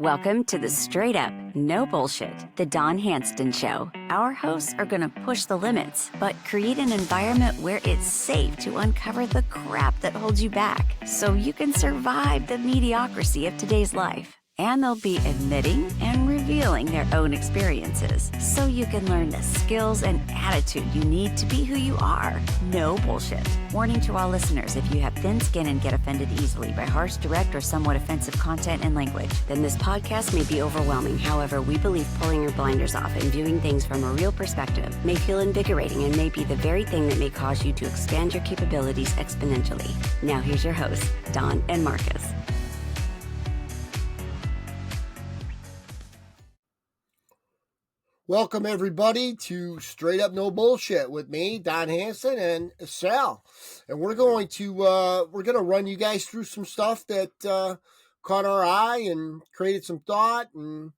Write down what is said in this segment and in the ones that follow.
Welcome to the Straight Up, No Bullshit, The Don Hanston Show. Our hosts are going to push the limits, but create an environment where it's safe to uncover the crap that holds you back so you can survive the mediocrity of today's life. And they'll be admitting and revealing their own experiences so you can learn the skills and attitude you need to be who you are. No bullshit. Warning to all listeners: if you have thin skin and get offended easily by harsh, direct, or somewhat offensive content and language, then this podcast may be overwhelming. However, we believe pulling your blinders off and viewing things from a real perspective may feel invigorating and may be the very thing that may cause you to expand your capabilities exponentially. Now here's your hosts, Don and Marcus. Welcome, everybody, to Straight Up No Bullshit with me, Don Hanston, and Sal. And we're going to run you guys through some stuff that caught our eye and created some thought, and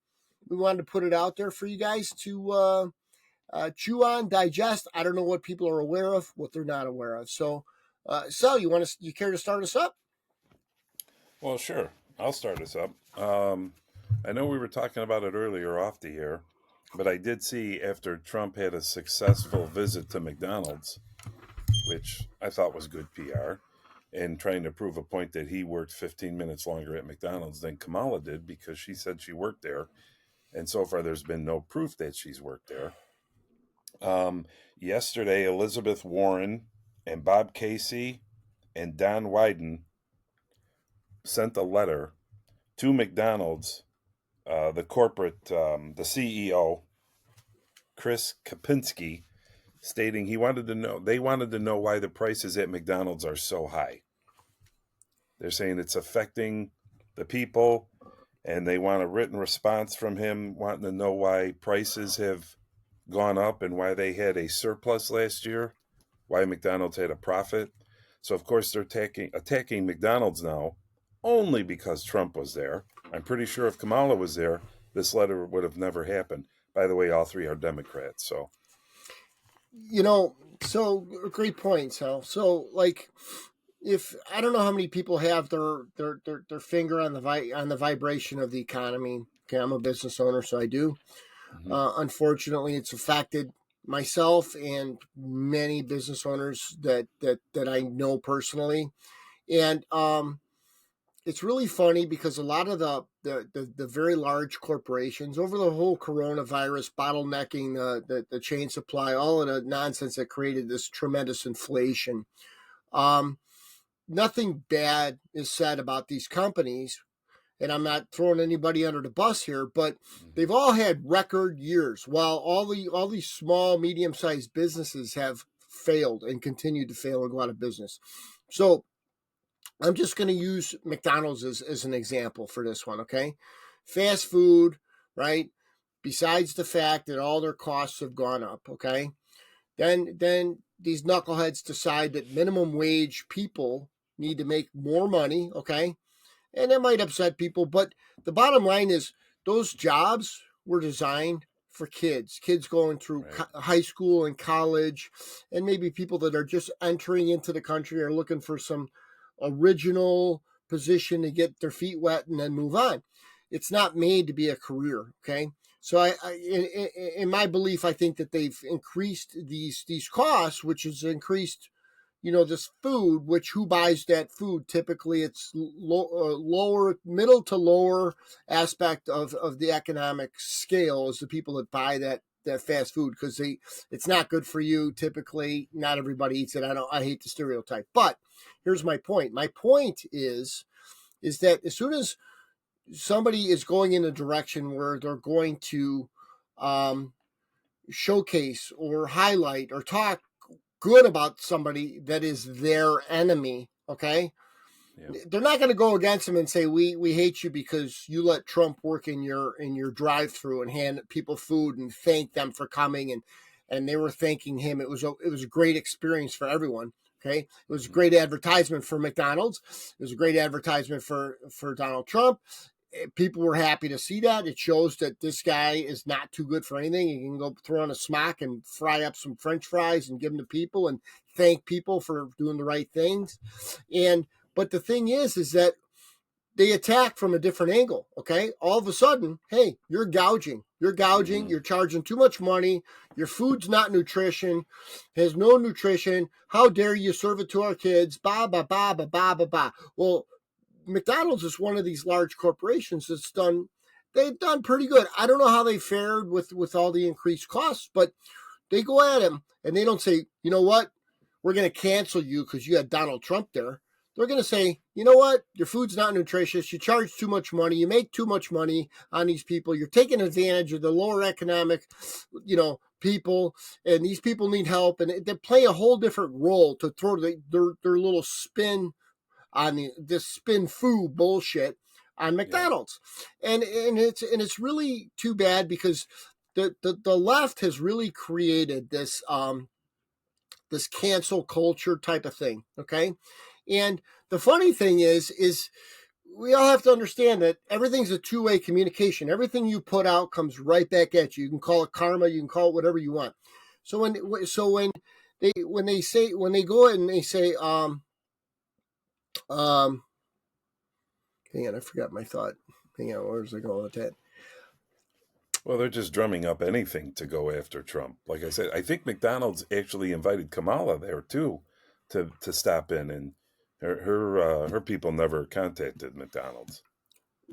we wanted to put it out there for you guys to chew on, digest. I don't know what people are aware of, what they're not aware of. So, Sal, you care to start us up? Well, sure. I'll start us up. I know we were talking about it earlier off the air, but I did see after Trump had a successful visit to McDonald's, which I thought was good PR, and trying to prove a point that he worked 15 minutes longer at McDonald's than Kamala did because she said she worked there. And so far, there's been no proof that she's worked there. Yesterday, Elizabeth Warren and Bob Casey and Don Wyden sent a letter to McDonald's, the corporate, the CEO, Chris Kapinski, stating they wanted to know why the prices at McDonald's are so high. They're saying it's affecting the people, and they want a written response from him, wanting to know why prices have gone up and why they had a surplus last year, why McDonald's had a profit. So, of course, they're attacking McDonald's now only because Trump was there. I'm pretty sure if Kamala was there, this letter would have never happened. By the way, all three are Democrats. So, so great point. So like, if I don't know how many people have their finger on the vibration of the economy. Okay, I'm a business owner, so I do. Mm-hmm. Unfortunately, it's affected myself and many business owners that I know personally, and it's really funny because a lot of the very large corporations, over the whole coronavirus, bottlenecking the chain supply, all of the nonsense that created this tremendous inflation. Nothing bad is said about these companies, and I'm not throwing anybody under the bus here, but they've all had record years, while all these small, medium-sized businesses have failed and continue to fail and go out of business. So I'm just going to use McDonald's as an example for this one, okay? Fast food, right? Besides the fact that all their costs have gone up, okay? Then these knuckleheads decide that minimum wage people need to make more money, okay? And that might upset people, but the bottom line is those jobs were designed for kids going through high school and college, and maybe people that are just entering into the country are looking for some original position to get their feet wet and then move on. It's not made to be a career, okay? So in my belief, I think that they've increased these costs, which has increased, this food, which who buys that food? Typically, it's lower, middle to lower aspect of the economic scale is the people that buy that fast food, because it's not good for you. Typically, not everybody eats it. I hate the stereotype, but here's my point. My point is that as soon as somebody is going in a direction where they're going to showcase or highlight or talk good about somebody that is their enemy, okay? Yeah. They're not going to go against them and say, we hate you because you let Trump work in your drive-through and hand people food and thank them for coming, and they were thanking him. It was a great experience for everyone. Okay, it was a great advertisement for McDonald's. It was a great advertisement for Donald Trump. People were happy to see that. It shows that this guy is not too good for anything. He can go throw on a smock and fry up some French fries and give them to people and thank people for doing the right things. But the thing is that they attack from a different angle. Okay. All of a sudden, hey, you're gouging. You're charging too much money. Your food's not nutrition, has no nutrition. How dare you serve it to our kids? Ba, ba, ba, ba, ba, ba, ba. Well, McDonald's is one of these large corporations they've done pretty good. I don't know how they fared with all the increased costs, but they go at him and they don't say, you know what, we're going to cancel you because you had Donald Trump there. They're going to say, you know what, your food's not nutritious. You charge too much money. You make too much money on these people. You're taking advantage of the lower economic, people, and these people need help. And they play a whole different role to throw their little spin on this spin foo bullshit on McDonald's. Yeah. And it's really too bad because the left has really created this this cancel culture type of thing. Okay. And the funny thing is we all have to understand that everything's a two-way communication. Everything you put out comes right back at you. You can call it karma. You can call it whatever you want. So when they go and they say, hang on, I forgot my thought. Hang on, where's I going with that? Well, they're just drumming up anything to go after Trump. Like I said, I think McDonald's actually invited Kamala there too to stop in, and her people never contacted McDonald's.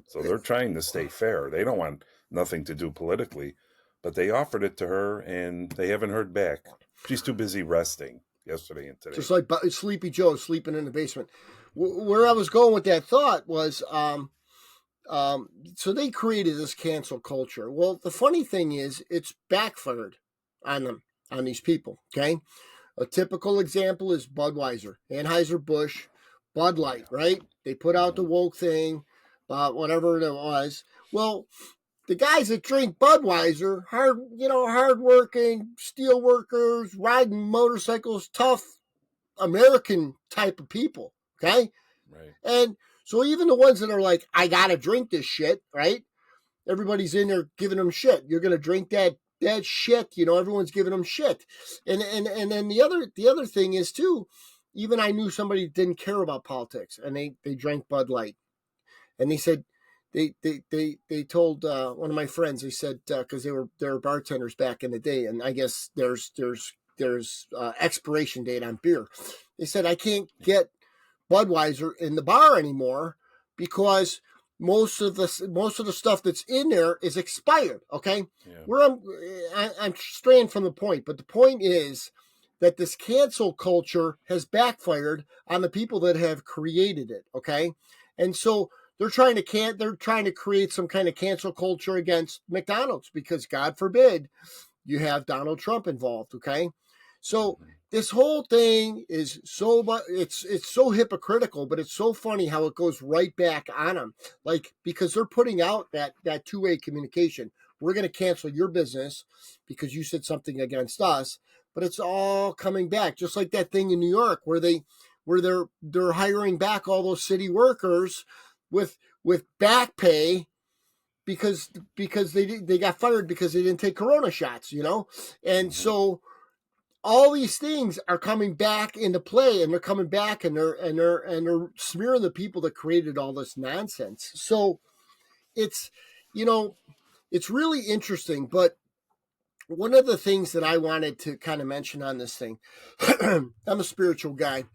So they're trying to stay fair. They don't want nothing to do politically, but they offered it to her, and they haven't heard back. She's too busy resting yesterday and today. Just like Sleepy Joe sleeping in the basement. Where I was going with that thought was, so they created this cancel culture. Well, the funny thing is, it's backfired on them, on these people. Okay. A typical example is Budweiser, Anheuser-Busch, Bud Light, right? They put out the woke thing, whatever it was. Well, the guys that drink Budweiser, hardworking steel workers, riding motorcycles, tough American type of people. Okay. Right. And so even the ones that are like, I gotta drink this shit, right? Everybody's in there giving them shit. You're gonna drink that shit, everyone's giving them shit. And then the other thing is too, even I knew somebody that didn't care about politics and they drank Bud Light. And they said they told one of my friends, they said, because they were bartenders back in the day, and I guess there's expiration date on beer. They said, I can't get Budweiser in the bar anymore because most of the stuff that's in there is expired. Okay. Yeah. I'm straying from the point, but the point is that this cancel culture has backfired on the people that have created it. Okay. And so they're trying to create some kind of cancel culture against McDonald's because God forbid you have Donald Trump involved. Okay. So this whole thing is it's so hypocritical, but it's so funny how it goes right back on them. Like, because they're putting out that two-way communication. We're going to cancel your business because you said something against us, but it's all coming back. Just like that thing in New York where they're hiring back all those city workers with back pay because they got fired because they didn't take Corona shots, and so all these things are coming back into play, and they're coming back, and they're smearing the people that created all this nonsense. So it's it's really interesting. But one of the things that I wanted to kind of mention on this thing, I'm a spiritual guy,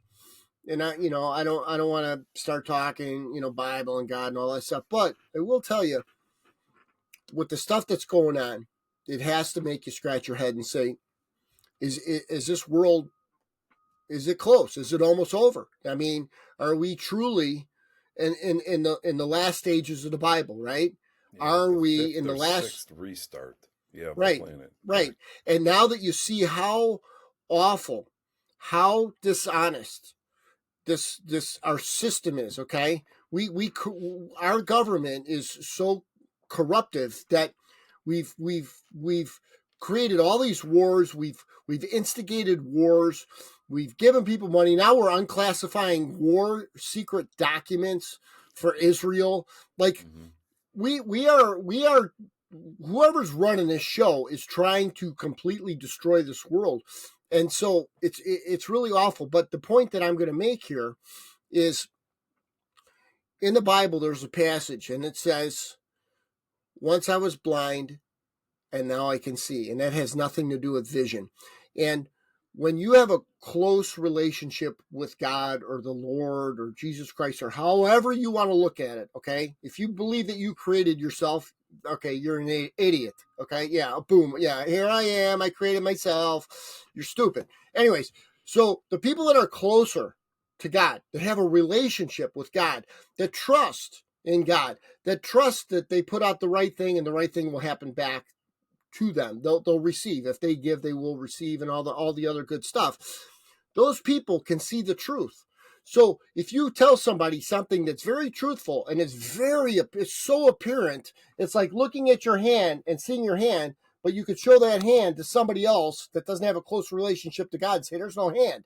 and I don't want to start talking Bible and God and all that stuff, but I will tell you, with the stuff that's going on, it has to make you scratch your head and say, is this world, is it close? Is it almost over? I mean, are we truly in the last stages of the Bible, right? Yeah, are we in the last sixth restart? Yeah, right, planet. Right. And now that you see how awful, how dishonest this our system is, okay? Our government is so corruptive that we've created all these wars. We've instigated wars. We've given people money. Now we're unclassifying war secret documents for Israel. Like we are whoever's running this show is trying to completely destroy this world. And so it's really awful. But the point that I'm going to make here is in the Bible, there's a passage, and it says, once I was blind, and now I can see. And that has nothing to do with vision. And when you have a close relationship with God or the Lord or Jesus Christ, or however you want to look at it, okay? If you believe that you created yourself, okay, you're an idiot, okay? Yeah, boom. Yeah, here I am. I created myself. You're stupid. Anyways, so the people that are closer to God, that have a relationship with God, that trust in God, that trust that they put out the right thing and the right thing will happen back to them. They'll receive. If they give, they will receive, and all the other good stuff. Those people can see the truth. So if you tell somebody something that's very truthful and it's so apparent, it's like looking at your hand and seeing your hand, but you could show that hand to somebody else that doesn't have a close relationship to God and say, there's no hand.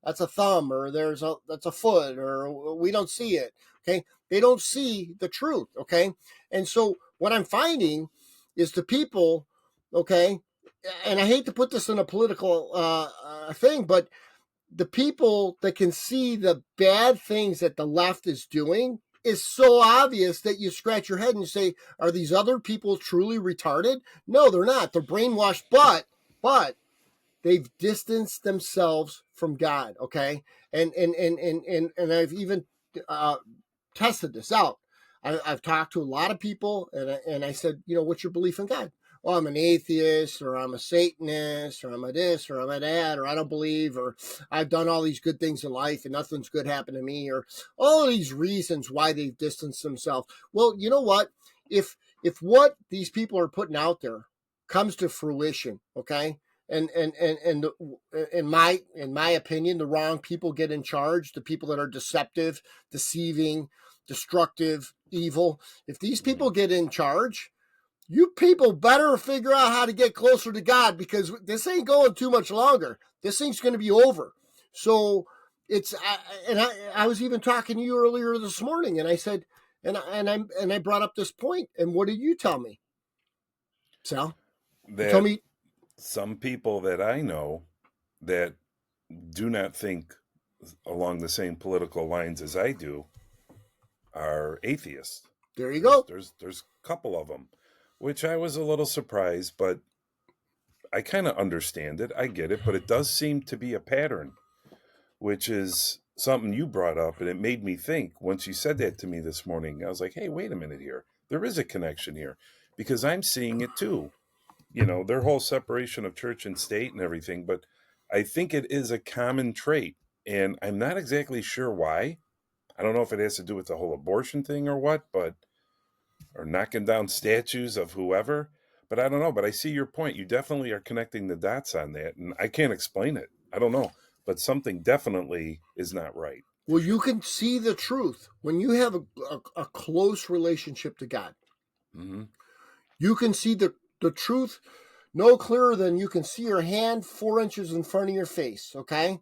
That's a thumb, or that's a foot, or we don't see it. Okay. They don't see the truth. Okay. And so what I'm finding is the people, okay, and I hate to put this in a political thing, but the people that can see the bad things that the left is doing is so obvious that you scratch your head and you say, are these other people truly retarded? No, they're not. They're brainwashed, but they've distanced themselves from God, okay? And I've even tested this out. I've talked to a lot of people, and I said, what's your belief in God? Well, I'm an atheist, or I'm a Satanist, or I'm a this, or I'm a that, or I don't believe, or I've done all these good things in life and nothing's good happened to me, or all of these reasons why they've distanced themselves. Well, you know what? If what these people are putting out there comes to fruition, okay, and in my opinion, the wrong people get in charge, the people that are deceptive, deceiving, destructive, evil. If these people get in charge, you people better figure out how to get closer to God, because this ain't going too much longer. This thing's going to be over. So I was even talking to you earlier this morning, and I said, and I brought up this point, and what did you tell me, Sal? You told That me some people that I know that do not think along the same political lines as I do are atheists. there you go. There's a couple of them, which I was a little surprised, but I kind of understand it. I get it, but it does seem to be a pattern, which is something you brought up, and it made me think once you said that to me this morning. I was like, hey, wait a minute here. There is a connection here, because I'm seeing it too. Their whole separation of church and state and everything, but I think it is a common trait, and I'm not exactly sure why. I don't know if it has to do with the whole abortion thing or what, or knocking down statues of whoever, but I don't know. But I see your point. You definitely are connecting the dots on that, and I can't explain it. I don't know, but something definitely is not right. Well, you can see the truth when you have a close relationship to God. Mm-hmm. You can see the truth no clearer than you can see your hand 4 inches in front of your face, okay?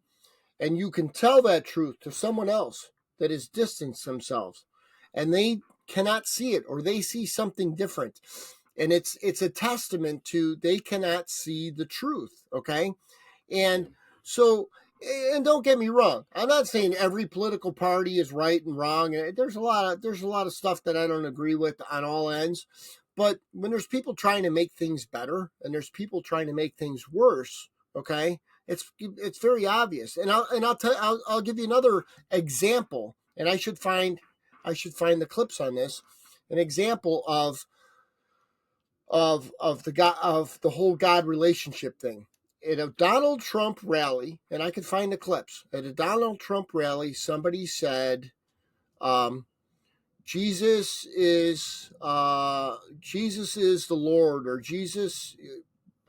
And you can tell that truth to someone else that has distanced themselves, and they cannot see it, or they see something different. And it's a testament to they cannot see the truth, okay? And so, and don't get me wrong, I'm not saying every political party is right and wrong. There's a lot of stuff that I don't agree with on all ends. But when there's people trying to make things better and there's people trying to make things worse, okay, it's very obvious. And I'll give you another example, and I should find the clips on this. An example of the God, of the whole God relationship thing. At a Donald Trump rally, and I could find the clips. At a Donald Trump rally, somebody said, Jesus is the Lord, or Jesus.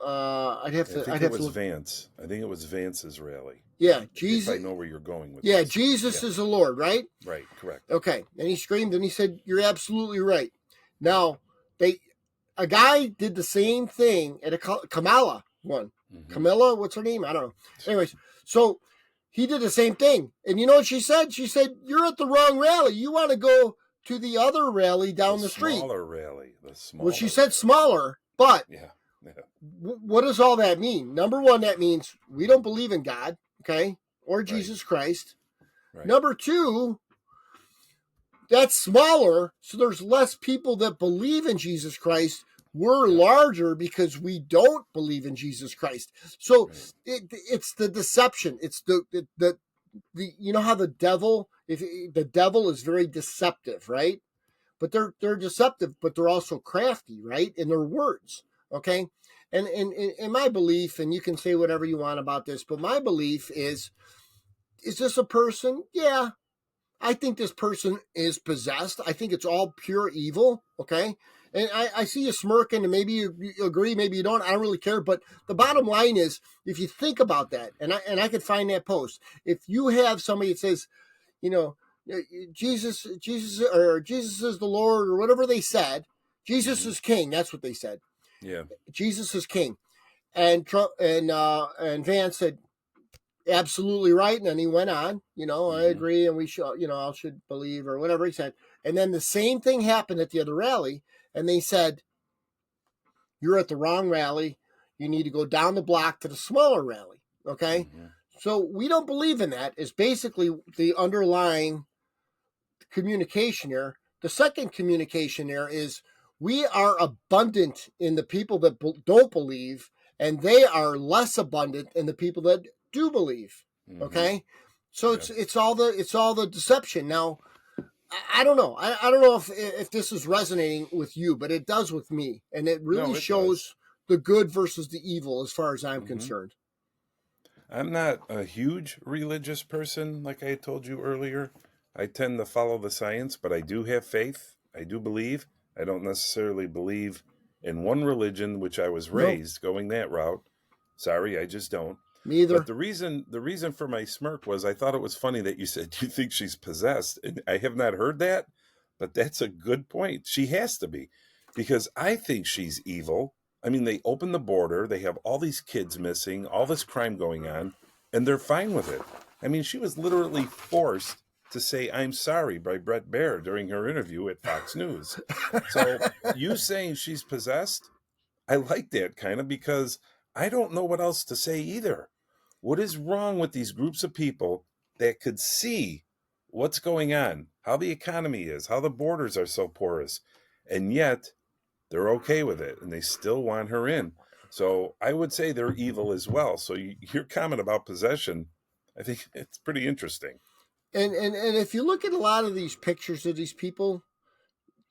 I'd have to look. Vance. I think it was Vance's rally. Yeah, Jesus. If I know where you're going with yeah, this. Jesus is the Lord, right? Right, correct. Okay, and he screamed and he said, "You're absolutely right." Now, a guy did the same thing at a Kamala one. Mm-hmm. Camilla, what's her name? I don't know. Anyways, so he did the same thing, and you know what she said? She said, "You're at the wrong rally. You want to go to the other rally down the street." Smaller rally. Well, she said smaller, but yeah. What does all that mean? Number one, that means we don't believe in God, okay, or Jesus Christ. Right. Number two, that's smaller, so there's less people that believe in Jesus Christ. We're larger because we don't believe in Jesus Christ. So it's the deception. It's the you know how the devil, if the devil is very deceptive, right? But they're deceptive, but they're also crafty, right? In their words, okay? And in my belief, and you can say whatever you want about this, but my belief is this a person? Yeah, I think this person is possessed. I think it's all pure evil, okay? And I see you smirking, and maybe you agree, maybe you don't. I don't really care. But the bottom line is, if you think about that, and I could find that post, if you have somebody that says, you know, Jesus is the Lord, or whatever they said, Jesus is King. That's what they said. Yeah. Jesus is King, and Trump and Vance said, absolutely right. And then he went on, I agree. And we should, I should believe, or whatever he said. And then the same thing happened at the other rally. And they said, you're at the wrong rally. You need to go down the block to the smaller rally. Okay. So we don't believe in that, is basically the underlying communication here. The second communication there is we are abundant in the people that don't believe, and they are less abundant in the people that do believe. Okay, so it's all the deception. Now, I don't know. I don't know if this is resonating with you, but it does with me, and it really shows the good versus the evil as far as I'm concerned. I'm not a huge religious person, like I told you earlier. I tend to follow the science, but I do have faith. I do believe. I don't necessarily believe in one religion, which I was raised going that route. Sorry, I just don't. Me either. But the reason for my smirk was I thought it was funny that you said you think she's possessed. And I have not heard that, but that's a good point. She has to be, because I think she's evil. I mean, they open the border, they have all these kids missing, all this crime going on, and they're fine with it. I mean, she was literally forced to say "I'm sorry" by Brett Baer during her interview at Fox News. So you saying she's possessed, I like that kind of, because I don't know what else to say either. What is wrong with these groups of people that could see what's going on, how the economy is, how the borders are so porous, and yet they're okay with it and they still want her in? So I would say they're evil as well. So your comment about possession, I think it's pretty interesting. And if you look at a lot of these pictures of these people,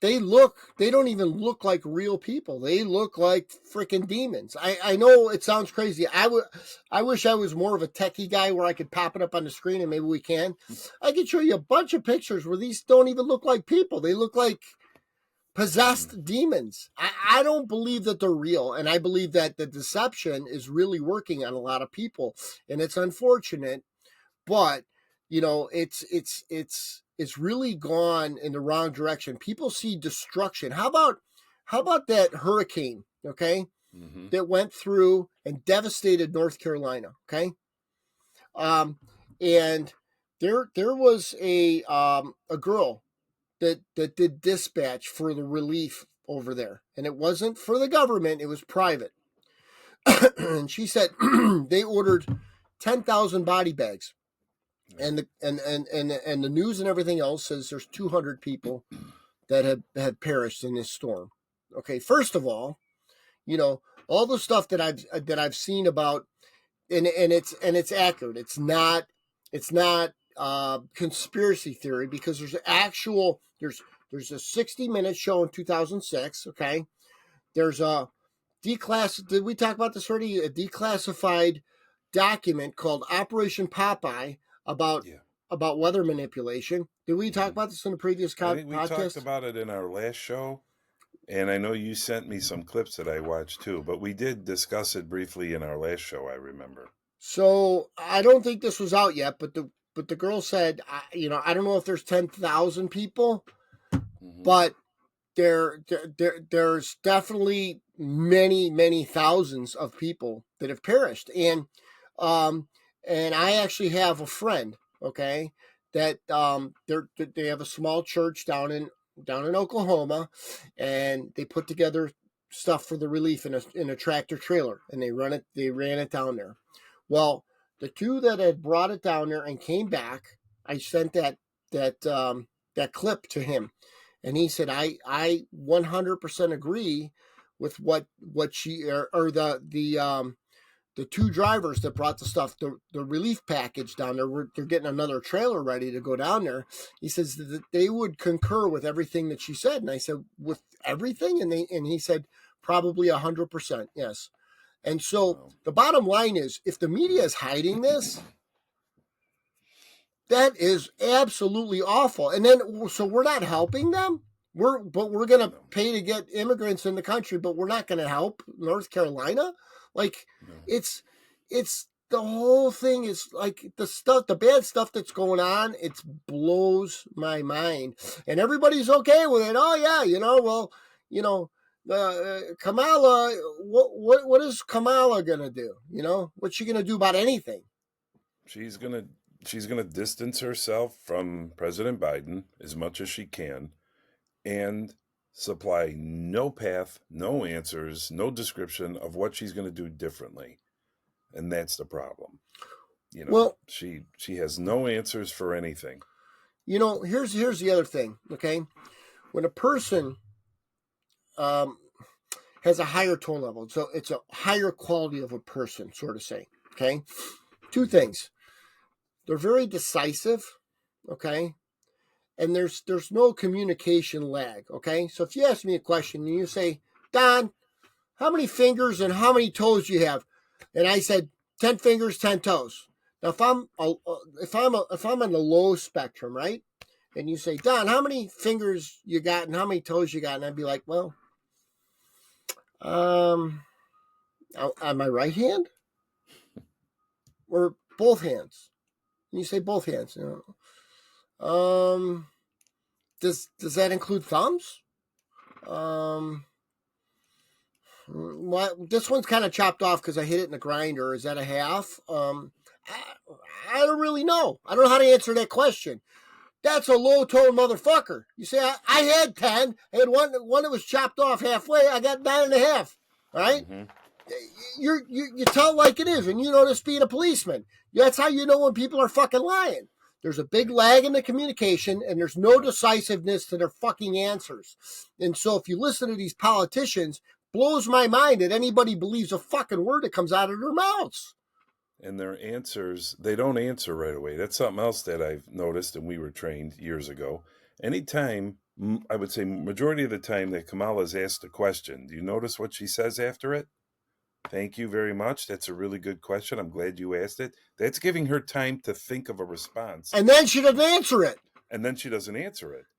they don't even look like real people. They look like freaking demons. I know it sounds crazy. I wish I was more of a techie guy where I could pop it up on the screen, and maybe we can. I could show you a bunch of pictures where these don't even look like people. They look like possessed demons. I don't believe that they're real. And I believe that the deception is really working on a lot of people, and it's unfortunate, but it's really gone in the wrong direction. People see destruction. How about that hurricane, okay, that went through and devastated North Carolina, okay? And there was a girl that did dispatch for the relief over there, and it wasn't for the government; it was private. And she said they ordered 10,000 body bags. And the news and everything else says there's 200 people that have perished in this storm. Okay, first of all, all the stuff that I've seen about, and it's accurate. It's not conspiracy theory, because there's a 60-minute show in 2006. Okay, there's a did we talk about this already? A declassified document called Operation Popeye about weather manipulation. Did we talk about this in the previous podcast? I think we talked about it in our last show, and I know you sent me some clips that I watched too, but we did discuss it briefly in our last show, I remember. So I don't think this was out yet, but the girl said, I don't know if there's 10,000 people, but there's definitely many thousands of people that have perished. And I actually have a friend, okay, that they have a small church down in Oklahoma, and they put together stuff for the relief in a tractor trailer, and they ran it down there. Well, the two that had brought it down there and came back, I sent that clip to him, and he said, I 100% agree with what she or the two drivers that brought the stuff, the relief package down there. They're getting another trailer ready to go down there. He says that they would concur with everything that she said, and I said, with everything, and he said probably 100%, yes. And so the bottom line is, if the media is hiding this, that is absolutely awful. And then, so we're not helping them. We're going to pay to get immigrants in the country, but we're not going to help North Carolina. Like, it's the whole thing is like the bad stuff that's going on. It blows my mind, and everybody's okay with it. Oh yeah, Kamala. What is Kamala gonna do? What's she gonna do about anything? She's gonna distance herself from President Biden as much as she can, and supply no path, no answers, no description of what she's going to do differently. And that's the problem. Well, she has no answers for anything. Here's the other thing, okay? When a person has a higher tone level, so it's a higher quality of a person, sort of say, okay? Two things. They're very decisive, okay? And there's no communication lag, okay? So if you ask me a question and you say, Don, how many fingers and how many toes do you have? And I said 10 fingers, 10 toes. Now if I'm on the low spectrum, right? And you say, Don, how many fingers you got and how many toes you got? And I'd be like, well, on my right hand or both hands? And you say both hands, Does that include thumbs? This one's kind of chopped off because I hit it in the grinder. Is that a half? I don't really know. I don't know how to answer that question. That's a low tone motherfucker. You say I had 10. I had one that was chopped off halfway. I got 9.5. All right. Mm-hmm. You tell it like it is, and this being a policeman. That's how you know when people are fucking lying. There's a big lag in the communication, and there's no decisiveness to their fucking answers. And so if you listen to these politicians, blows my mind that anybody believes a fucking word that comes out of their mouths. And their answers, they don't answer right away. That's something else that I've noticed, and we were trained years ago. Anytime, I would say majority of the time that Kamala's asked a question, do you notice what she says after it? Thank you very much. That's a really good question. I'm glad you asked it. That's giving her time to think of a response. And then she doesn't answer it.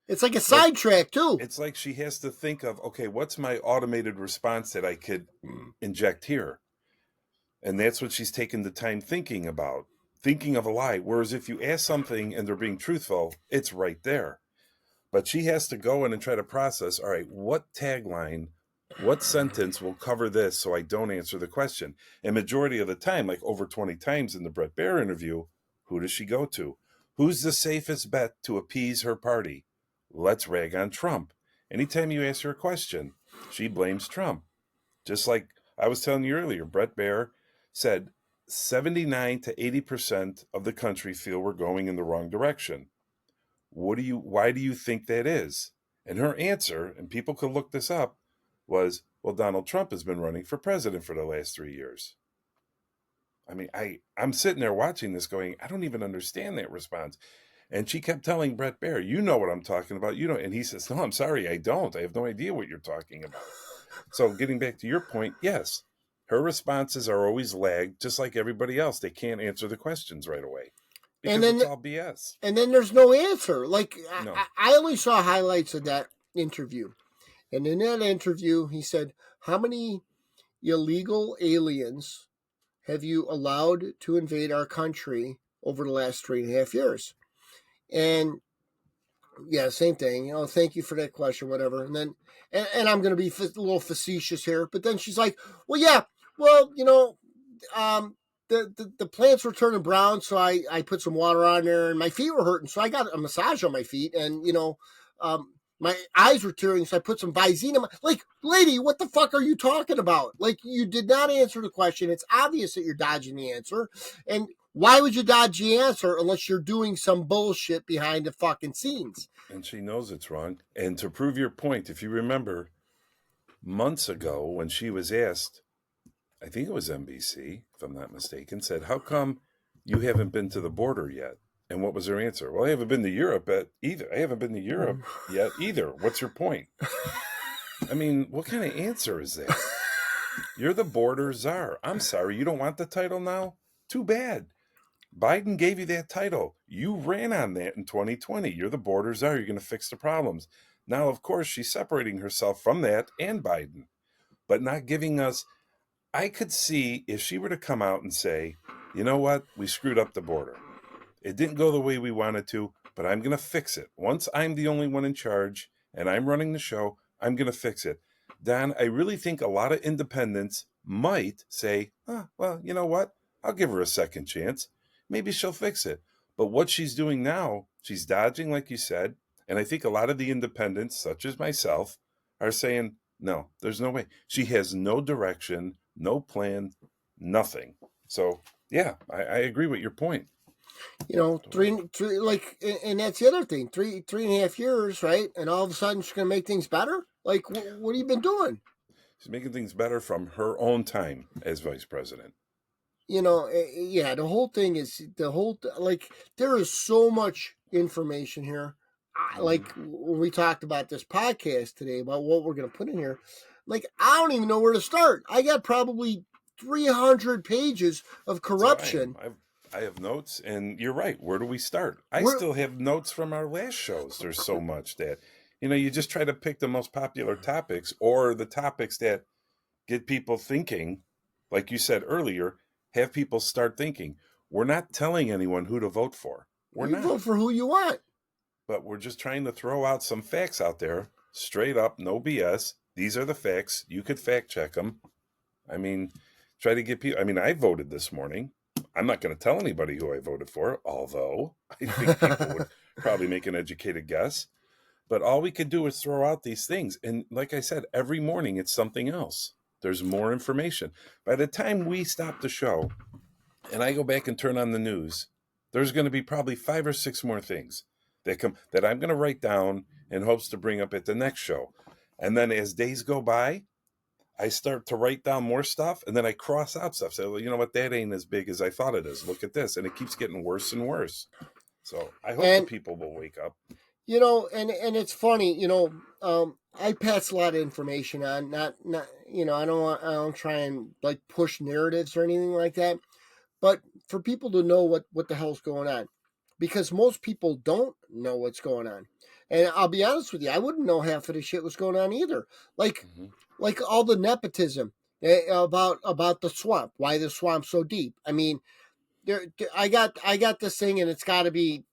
It's like a sidetrack, too. It's like she has to think of, okay, what's my automated response that I could inject here? And that's what she's taken the time thinking about, thinking of a lie. Whereas if you ask something and they're being truthful, it's right there. But she has to go in and try to process, all right, what tagline, what sentence will cover this so I don't answer the question? And majority of the time, like over 20 times in the Bret Baier interview, who does she go to? Who's the safest bet to appease her party? Let's rag on Trump. Anytime you ask her a question, she blames Trump. Just like I was telling you earlier, Bret Baier said 79 to 80% of the country feel we're going in the wrong direction. Why do you think that is? And her answer, and people could look this up, was, well, Donald Trump has been running for president for the last 3 years. I mean, I'm sitting there watching this going, I don't even understand that response. And she kept telling Bret Baier, you know what I'm talking about. And he says, no, I'm sorry, I don't. I have no idea what you're talking about. So getting back to your point, yes, her responses are always lagged, just like everybody else. They can't answer the questions right away. Because it's all BS. And then there's no answer. Like, no. I only saw highlights of that interview. And in that interview, he said, how many illegal aliens have you allowed to invade our country over the last 3.5 years? And yeah, same thing. Thank you for that question, whatever. And then, and I'm going to be a little facetious here, but then she's like, well, yeah, well, the plants were turning brown, so I put some water on there, and my feet were hurting, so I got a massage on my feet, and my eyes were tearing, so I put some Visine on my... Like, lady, what the fuck are you talking about? Like, you did not answer the question. It's obvious that you're dodging the answer. And Why would you dodge the answer unless you're doing some bullshit behind the fucking scenes? And she knows it's wrong. And to prove your point, if you remember months ago when she was asked, I think it was NBC, if I'm not mistaken, said, how come you haven't been to the border yet? And what was her answer? Well, I haven't been to Europe either. I haven't been to Europe yet either. What's your point? I mean, what kind of answer is that? You're the border czar. I'm sorry, you don't want the title now? Too bad. Biden gave you that title. You ran on that in 2020. You're the border czar. You're going to fix the problems. Now, of course, she's separating herself from that and Biden, but not giving us. I could see if she were to come out and say, you know what? We screwed up the border. It didn't go the way we wanted to, but I'm going to fix it. Once I'm the only one in charge and I'm running the show, I'm going to fix it. Don, I really think a lot of independents might say, well, you know what? I'll give her a second chance. Maybe she'll fix it. But what she's doing now, she's dodging, like you said. And I think a lot of the independents, such as myself, are saying, no, there's no way. She has no direction, no plan, nothing. So, yeah, I agree with your point. You know, three, like, and that's the other thing. 3.5 years, right? And all of a sudden she's going to make things better? Like, what have you been doing? She's making things better from her own time as vice president. You know, yeah, the whole thing is like, there is so much information here. Like, when we talked about this podcast today, about what we're going to put in here, like, I don't even know where to start. I got probably 300 pages of corruption. I have notes, and you're right. Where do we start? I still have notes from our last shows. There's so much that, you just try to pick the most popular topics or the topics that get people thinking. Like you said earlier, have people start thinking. We're not telling anyone who to vote for. We're not. Vote for who you want. But we're just trying to throw out some facts out there, straight up, no BS. These are the facts. You could fact check them. I mean, try to get people. I mean, I voted this morning. I'm not going to tell anybody who I voted for, although I think people would probably make an educated guess. But all we could do is throw out these things. And like I said, every morning it's something else. There's more information. By the time we stop the show and I go back and turn on the news, there's going to be probably 5 or 6 more things that I'm going to write down in hopes to bring up at the next show. And then as days go by, I start to write down more stuff, and then I cross out stuff. So, you know what, that ain't as big as I thought it is. Look at this. And it keeps getting worse and worse. So I hope the people will wake up. And it's funny, I pass a lot of information on, not I don't try and like push narratives or anything like that. But for people to know what the hell's going on, because most people don't know what's going on. And I'll be honest with you, I wouldn't know half of the shit was going on either. Like all the nepotism about the swamp, why the swamp's so deep. I mean, I got this thing, and it's got to be,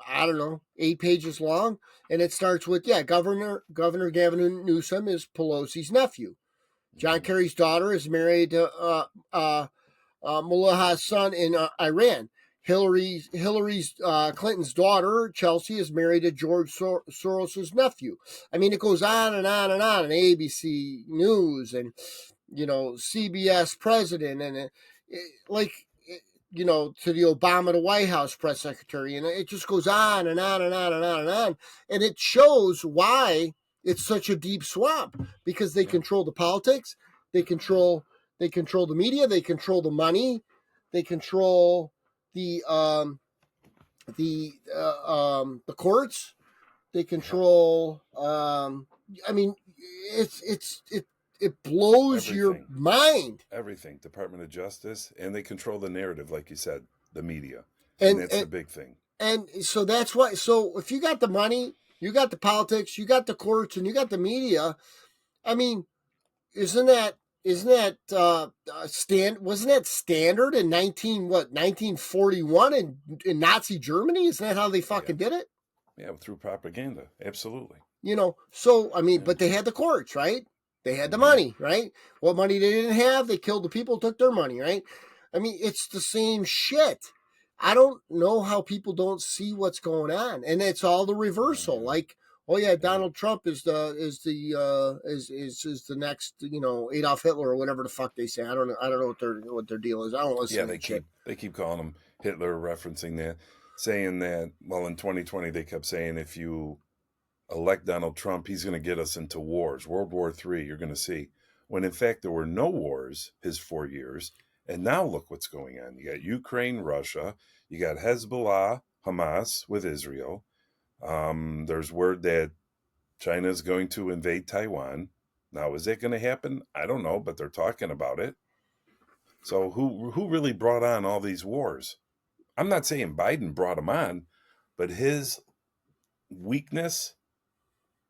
I don't know, 8 pages long, and it starts with Governor Gavin Newsom is Pelosi's nephew. John Kerry's daughter is married to Mullah's son in Iran. Hillary Clinton's daughter, Chelsea, is married to George Soros's nephew. I mean, it goes on and on and on. And ABC News and, CBS president and to the Obama to White House press secretary. And it just goes on and on and on and on and on. And it shows why it's such a deep swamp, because they control the politics. They control the media. They control the money. They control the courts. They control. I mean, it blows Everything. your mind. Everything. Department of Justice, and they control the narrative, like you said, the media, and that's the big thing. And so that's why. So if you got the money, you got the politics, you got the courts, and you got the media. I mean, wasn't that standard in 1941 in Nazi Germany? Isn't that how they fucking did it? Yeah, through propaganda. Absolutely. So I mean, but they had the courts, right? They had the money, right? What money they didn't have, they killed the people, took their money, right? I mean, it's the same shit. I don't know how people don't see what's going on. And it's all the reversal. Like, Oh yeah, Donald Trump is the next, Adolf Hitler or whatever the fuck they say. I don't know what their deal is. I don't listen Yeah, to that shit. they keep calling him Hitler, referencing that, saying that. Well, in 2020, they kept saying if you elect Donald Trump, he's going to get us into wars, World War III. You're going to see. When in fact there were no wars his 4 years, and now look what's going on. You got Ukraine, Russia. You got Hezbollah, Hamas with Israel. There's word that China is going to invade Taiwan. Now, is that going to happen? I don't know, but they're talking about it. So who really brought on all these wars? I'm not saying Biden brought them on, but his weakness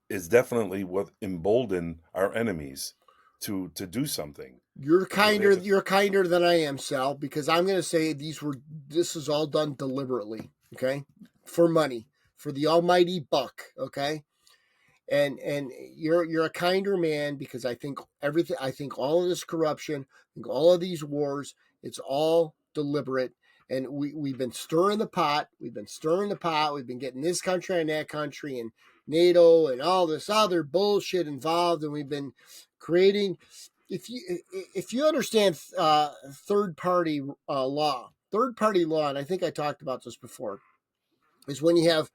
is definitely what emboldened our enemies to do something. You're kinder than I am, Sal, because I'm going to say this is all done deliberately, okay? For money, for the almighty buck, okay? And you're a kinder man, because I think all of this corruption, I think all of these wars, it's all deliberate. And we've been stirring the pot. We've been getting this country and that country and NATO and all this other bullshit involved. And we've been creating, if you understand third party law, and I think I talked about this before, is when you have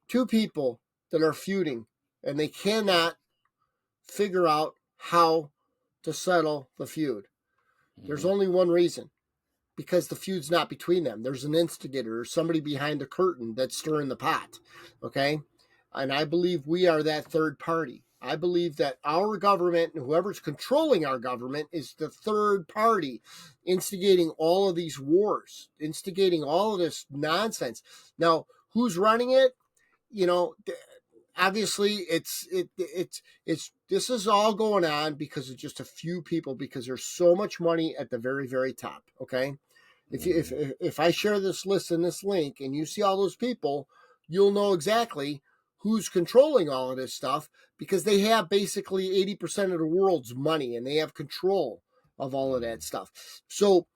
two people that are feuding and they cannot figure out how to settle the feud. There's only one reason, because the feud's not between them. There's an instigator or somebody behind the curtain that's stirring the pot, okay? And I believe we are that third party. I believe that our government and whoever's controlling our government is the third party, instigating all of these wars, instigating all of this nonsense. Now, who's running it? Obviously it's this is all going on because of just a few people, because there's so much money at the very, very top, okay? If I share this list and this link and you see all those people, you'll know exactly who's controlling all of this stuff, because they have basically 80% of the world's money and they have control of all of that stuff. So,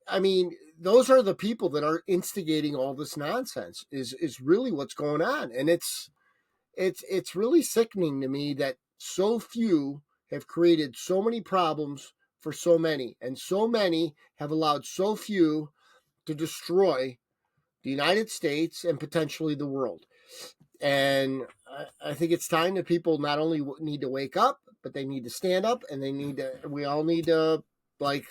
I mean, those are the people that are instigating all this nonsense is really what's going on. And it's really sickening to me that so few have created so many problems for so many, and so many have allowed so few to destroy the United States and potentially the world. And I think it's time that people not only need to wake up, but they need to stand up, and we all need to, like,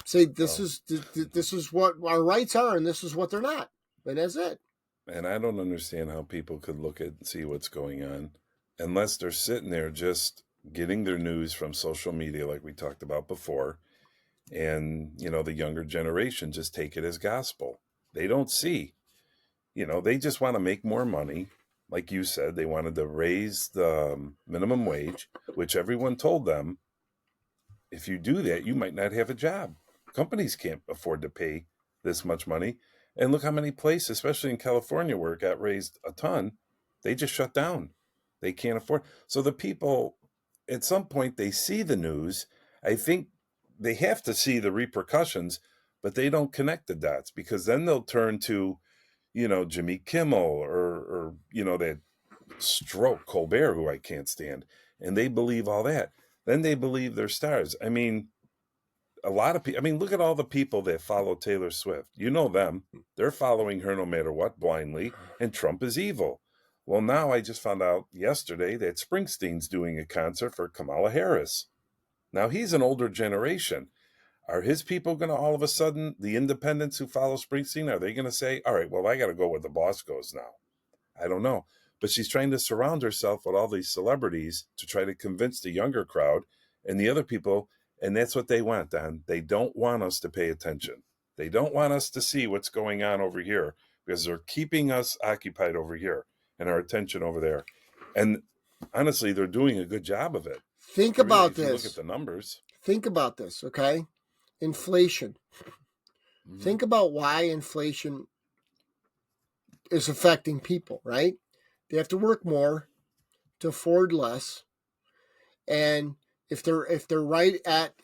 say this is what our rights are and this is what they're not. And that's it. And I don't understand how people could look at and see what's going on unless they're sitting there just getting their news from social media, like we talked about before. And, the younger generation just take it as gospel. They don't see, they just want to make more money. Like you said, they wanted to raise the minimum wage, which everyone told them, if you do that, you might not have a job. Companies can't afford to pay this much money. And look how many places, especially in California, where it got raised a ton, they just shut down. They can't afford. So the people, at some point, they see the news. I think they have to see the repercussions, but they don't connect the dots, because then they'll turn to, Jimmy Kimmel or that stroke Colbert, who I can't stand. And they believe all that. Then they believe they're stars. I mean, a lot of people, look at all the people that follow Taylor Swift. You know them. They're following her no matter what, blindly, and Trump is evil. Well, now I just found out yesterday that Springsteen's doing a concert for Kamala Harris. Now, he's an older generation. Are his people going to all of a sudden, the independents who follow Springsteen, are they going to say, all right, well, I got to go where the boss goes now? I don't know. But she's trying to surround herself with all these celebrities to try to convince the younger crowd and the other people. And that's what they want, Don. They don't want us to pay attention. They don't want us to see what's going on over here, because they're keeping us occupied over here and our attention over there. And honestly, they're doing a good job of it. Think about this. Look at the numbers. Think about this, okay? Inflation. Mm-hmm. Think about why inflation is affecting people, right? They have to work more to afford less. And if they're right at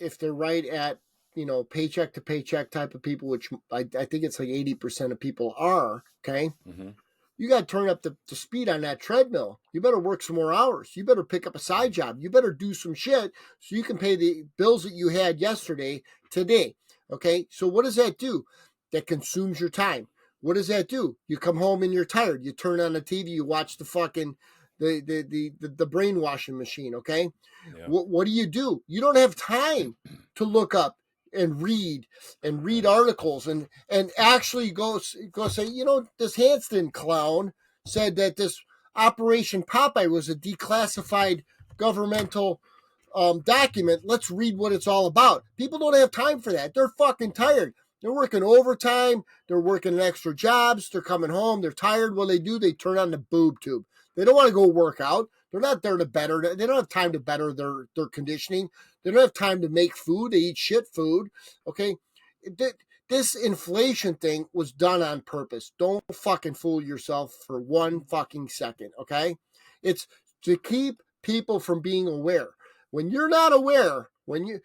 paycheck to paycheck type of people, which I think it's like 80% of people are, okay? Mm-hmm. you got to turn up the speed on that treadmill. You better work some more hours. You better pick up a side job. You better do some shit so you can pay the bills that you had yesterday today. Okay, so what does that do? That consumes your time. What does that do? You come home and you're tired. You turn on the TV. You watch the fucking the brainwashing machine. Okay, Yeah. what do? You don't have time to look up and read articles and actually go say, this Hanston clown said that this Operation Popeye was a declassified governmental document. Let's read what it's all about. People don't have time for that. They're fucking tired. They're working overtime. They're working extra jobs. They're coming home. They're tired. What do? They turn on the boob tube. They don't want to go work out. They're not there to better. They don't have time to better their conditioning. They don't have time to make food. They eat shit food. Okay. This inflation thing was done on purpose. Don't fucking fool yourself for 1 fucking second. Okay. It's to keep people from being aware. When you're not aware, when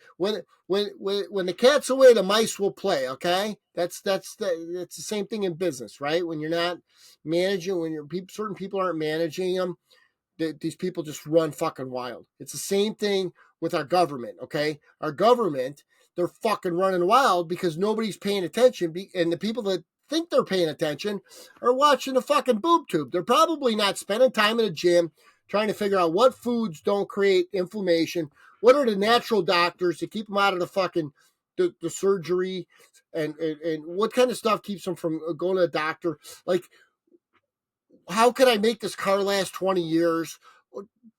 the cat's away, the mice will play. Okay, that's the same thing in business, right? When you're not managing, certain people aren't managing them, these people just run fucking wild. It's the same thing with our government. Okay, our government, they're fucking running wild because nobody's paying attention, and the people that think they're paying attention are watching the fucking boob tube. They're probably not spending time in a gym trying to figure out what foods don't create inflammation. What are the natural doctors to keep them out of the fucking the surgery, and what kind of stuff keeps them from going to a doctor? Like, how can I make this car last 20 years?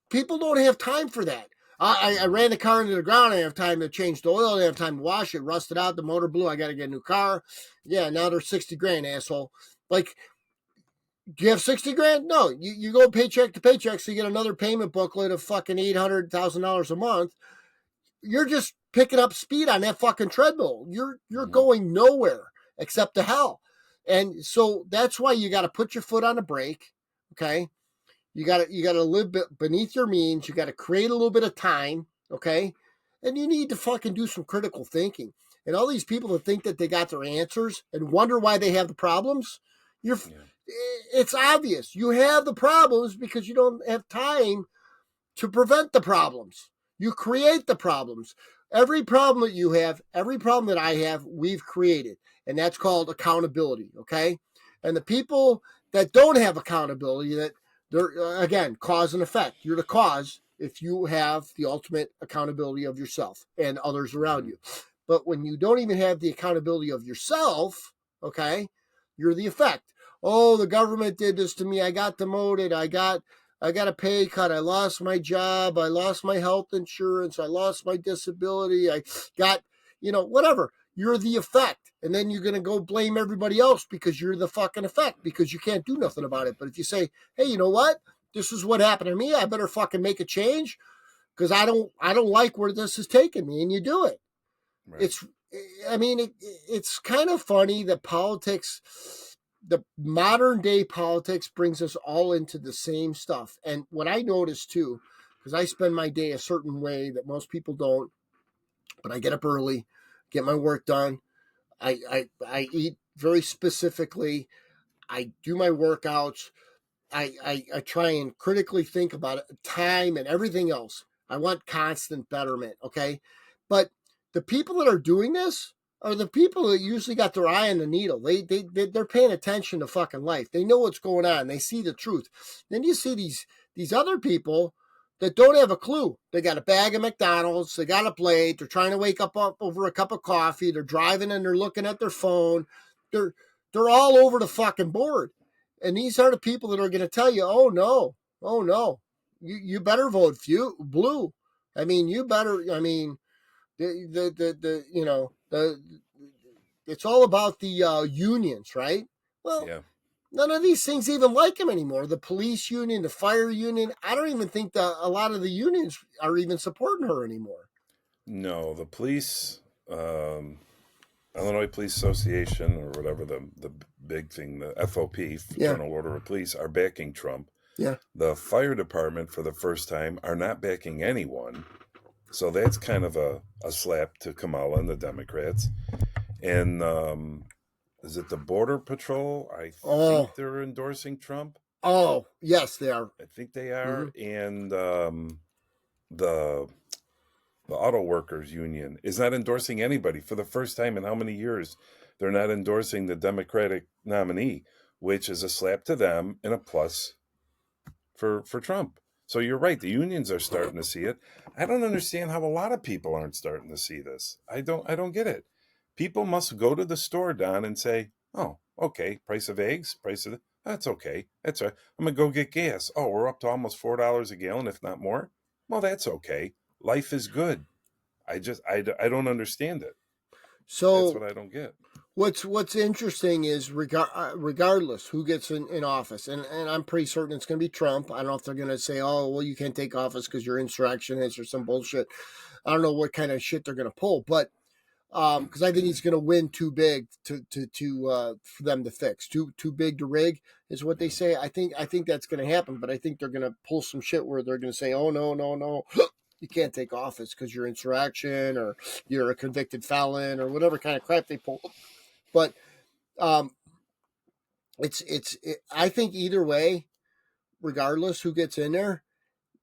People don't have time for that. I ran the car into the ground. I have time to change the oil. I have time to wash it. Rusted out. The motor blew. I got to get a new car. Yeah, now they're 60 grand, asshole. Like, do you have 60 grand? No, you go paycheck to paycheck, so you get another payment booklet of fucking $800,000 a month. You're just picking up speed on that fucking treadmill. You're going nowhere except to hell. And so that's why you got to put your foot on the brake. Okay. You got to live beneath your means. You got to create a little bit of time. Okay. And you need to fucking do some critical thinking. And all these people that think that they got their answers and wonder why they have the problems, it's obvious. You have the problems because you don't have time to prevent the problems. You create the problems. Every problem that you have, every problem that I have, we've created. And that's called accountability, okay? And the people that don't have accountability, that they're, again, cause and effect. You're the cause if you have the ultimate accountability of yourself and others around you. But when you don't even have the accountability of yourself, okay, you're the effect. Oh, the government did this to me. I got demoted. I got a pay cut. I lost my job. I lost my health insurance. I lost my disability. I got, whatever. You're the effect. And then you're going to go blame everybody else because you're the fucking effect, because you can't do nothing about it. But if you say, hey, you know what? This is what happened to me. I better fucking make a change because I don't like where this is taking me. And you do it. Right. It's kind of funny that politics, the modern day politics, brings us all into the same stuff. And what I noticed too, because I spend my day a certain way that most people don't, but I get up early, get my work done. I eat very specifically. I do my workouts. I try and critically think about it, time and everything else. I want constant betterment. Okay. But the people that are doing this are the people that usually got their eye on the needle. They're paying attention to fucking life. They know what's going on. They see the truth. Then you see these other people that don't have a clue. They got a bag of McDonald's. They got a plate. They're trying to wake up over a cup of coffee. They're driving and they're looking at their phone. They're all over the fucking board. And these are the people that are going to tell you, oh no, you better vote blue. I mean, you better. I mean, it's all about the unions, right? Well, yeah. None of these things even like him anymore. The police union, the fire union. I don't even think a lot of the unions are even supporting her anymore. No, the police, Illinois Police Association, or whatever the big thing, the FOP, Fraternal Order of Police, are backing Trump. Yeah. The fire department, for the first time, are not backing anyone. So that's kind of a slap to Kamala and the Democrats. And is it the Border Patrol? I think Oh, they're endorsing Trump. oh, yes, they are. I think they Hmm. are. And the the auto workers union is not endorsing anybody for the first time in how many years. They're not endorsing the Democratic nominee, which is a slap to them and a plus for Trump. So you're right. The unions are starting to see it. I don't understand how a lot of people aren't starting to see this. I don't get it. People must go to the store, Don, and say, "Oh, okay, price of eggs, that's okay. That's right. I'm gonna go get gas. Oh, we're up to almost $4 a gallon, if not more. Well, that's okay. Life is good. I don't understand it. That's So what I don't get. what's interesting is regardless who gets in office, and I'm pretty certain it's going to be Trump. I don't know if they're going to say, oh, well, you can't take office because you're insurrectionist or some bullshit. I don't know what kind of shit they're going to pull, but because I think he's going to win too big to for them to fix. Too big to rig is what they say. I think that's going to happen, but I think they're going to pull some shit where they're going to say, oh no no no, you can't take office because you're insurrection or you're a convicted felon or whatever kind of crap they pull. But um, I think either way, regardless who gets in there,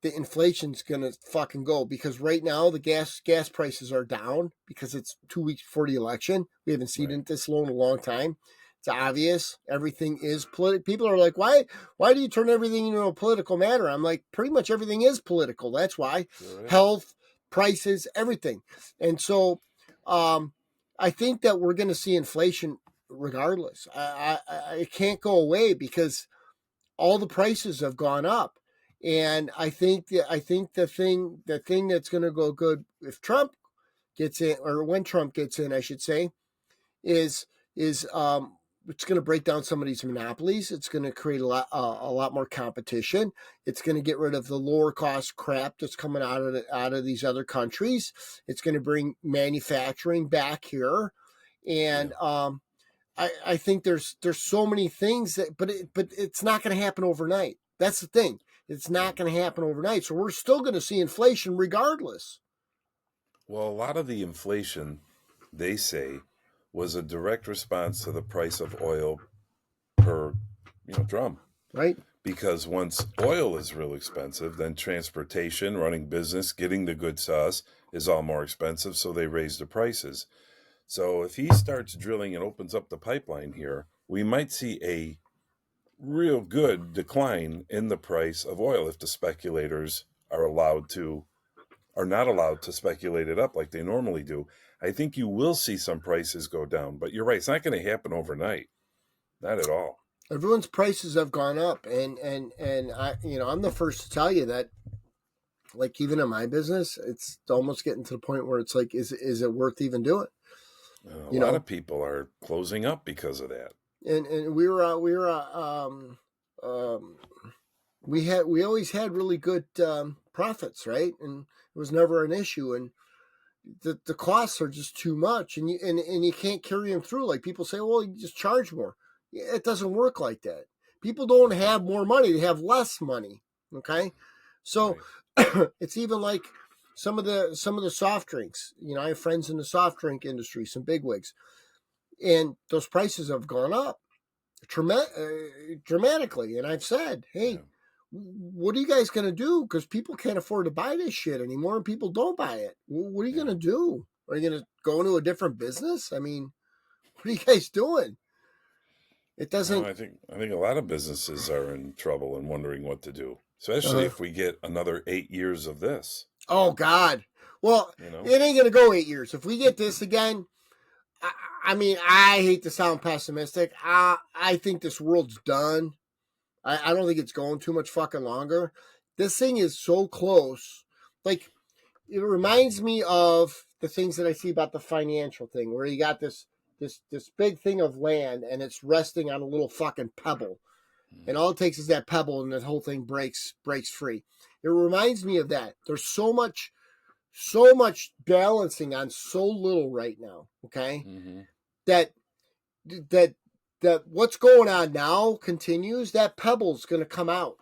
the inflation's gonna fucking go because right now the gas prices are down because it's 2 weeks before the election. We haven't seen Right. it this low in a long time. It's obvious everything is political. People are like, why do you turn everything into a political matter? I'm like, pretty much everything is political. That's why. Sure is. Health, prices, everything. And so I think that we're gonna see inflation regardless. It can't go away because all the prices have gone up. And I think the thing that's going to go good if Trump gets in, or when Trump gets in, I should say, is is it's going to break down some of these monopolies. It's going to create a lot more competition. It's going to get rid of the lower cost crap that's coming out of these other countries. It's going to bring manufacturing back here, Yeah. and I think there's so many things that, but it's not going to happen overnight. That's the thing. It's Yeah. not going to happen overnight. So we're still going to see inflation regardless. Well, a lot of the inflation, they say, was a direct response to the price of oil per, drum. Right? Because once oil is real expensive, then transportation, running business, getting the good sauce is all more expensive, so they raise the prices. So if he starts drilling and opens up the pipeline here, we might see a real good decline in the price of oil if the speculators are not allowed to speculate it up like they normally do. I think you will see some prices go down, but you're right, it's not going to happen overnight. Not at all. Everyone's prices have gone up, and I'm the first to tell you that. Like even in my business, it's almost getting to the point where it's like, is it worth even doing? A You lot know, of people are closing up because of that. and um, we always had really good profits, right? And it was never an issue. And the costs are just too much, and you can't carry them through. Like people say, well, you just charge more. Yeah, it doesn't work like that. People don't have more money; they have less money. Okay, so Right. it's even like some of the soft drinks. I have friends in the soft drink industry, some bigwigs, and those prices have gone up dramatically. And I've said, Yeah. hey, what are you guys going to do? Because people can't afford to buy this shit anymore, and people don't buy it. What are you Yeah. going to do? Are you going to go into a different business? I mean, what are you guys doing? It Well, doesn't. I think a lot of businesses are in trouble and wondering what to do, especially Uh, if we get another 8 years of this. oh God. Well, You know. it ain't going to go 8 years. If we get this again, I, I mean, I hate to sound pessimistic. I think this world's done. I don't think it's going too much fucking longer. This thing is so close. Like, it reminds me of the things that I see about the financial thing, where you got this big thing of land and it's resting on a little fucking pebble, and all it takes is that pebble, and the whole thing breaks free. It reminds me of that. There's so much balancing on so little right now. Okay, Mm-hmm. that that that what's going on now continues. That pebble's going to come out.